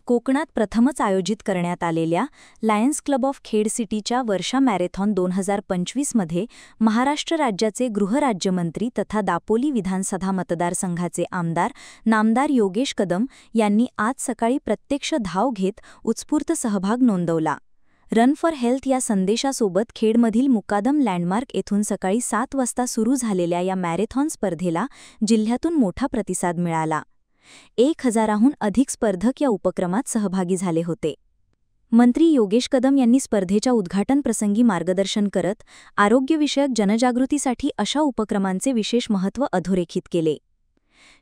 कोकणात प्रथमच आयोजित करण्यात आलेल्या लायन्स क्लब ऑफ खेड सिटीच्या वर्षा मॅरेथॉन 2025 मध्ये महाराष्ट्र राज्याचे गृहराज्यमंत्री तथा दापोली विधानसभा मतदारसंघाचे आमदार नामदार योगेश कदम यांनी आज सकाळी प्रत्यक्ष धाव घेत उत्स्फूर्त सहभाग नोंदवला. रन फॉर हेल्थ या संदेशासोबत खेडमधील मुकादम लँडमार्क येथून सकाळी 7 वाजता सुरू झालेल्या या मॅरेथॉन स्पर्धेला जिल्ह्यातून मोठा प्रतिसाद मिळाला. 1000हून अधिक स्पर्धक या उपक्रमात सहभागी झाले होते. मंत्री योगेश कदम यांनी स्पर्धेच्या उद्घाटनप्रसंगी मार्गदर्शन करत आरोग्यविषयक जनजागृतीसाठी अशा उपक्रमांचे विशेष महत्त्व अधोरेखित केले.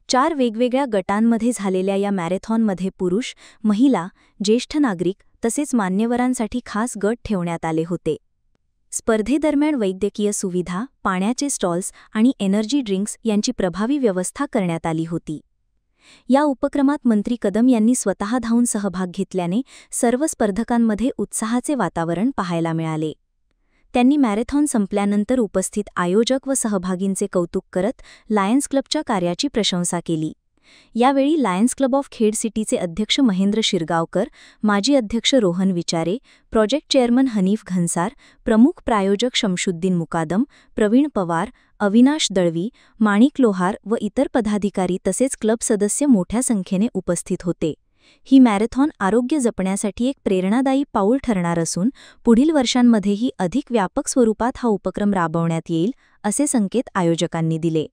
4 वेगवेगळ्या गटांमध्ये झालेल्या या मॅरेथॉनमध्ये पुरुष, महिला, ज्येष्ठ नागरिक तसेच मान्यवरांसाठी खास गट ठेवण्यात आले होते. स्पर्धेदरम्यान वैद्यकीय सुविधा, पाण्याचे स्टॉल्स आणि एनर्जी ड्रिंक्स यांची प्रभावी व्यवस्था करण्यात आली होती. या उपक्रमात मंत्री कदम यांनी स्वतः धावून सहभाग घेतल्याने सर्व स्पर्धकांमध्ये उत्साहाचे वातावरण पाहायला मिळाले. त्यांनी मॅरेथॉन संपल्यानंतर उपस्थित आयोजक व सहभागींचे कौतुक करत लायन्स क्लबच्या कार्याची प्रशंसा केली. यावेळी लायन्स क्लब ऑफ खेड सिटीचे अध्यक्ष महेंद्र शिरगावकर, माजी अध्यक्ष रोहन विचारे, प्रोजेक्ट चेअरमन हनीफ घनसार, प्रमुख प्रायोजक शमशुद्दीन मुकादम, प्रवीण पवार, अविनाश दळवी, माणिक लोहार व इतर पदाधिकारी तसेच क्लब सदस्य मोठ्या संख्येने उपस्थित होते. ही मॅरेथॉन आरोग्य जपण्यासाठी एक प्रेरणादायी पाऊल ठरणार असून पुढील वर्षांमध्येही अधिक व्यापक स्वरूपात हा उपक्रम राबवण्यात येईल, असे संकेत आयोजकांनी दिले.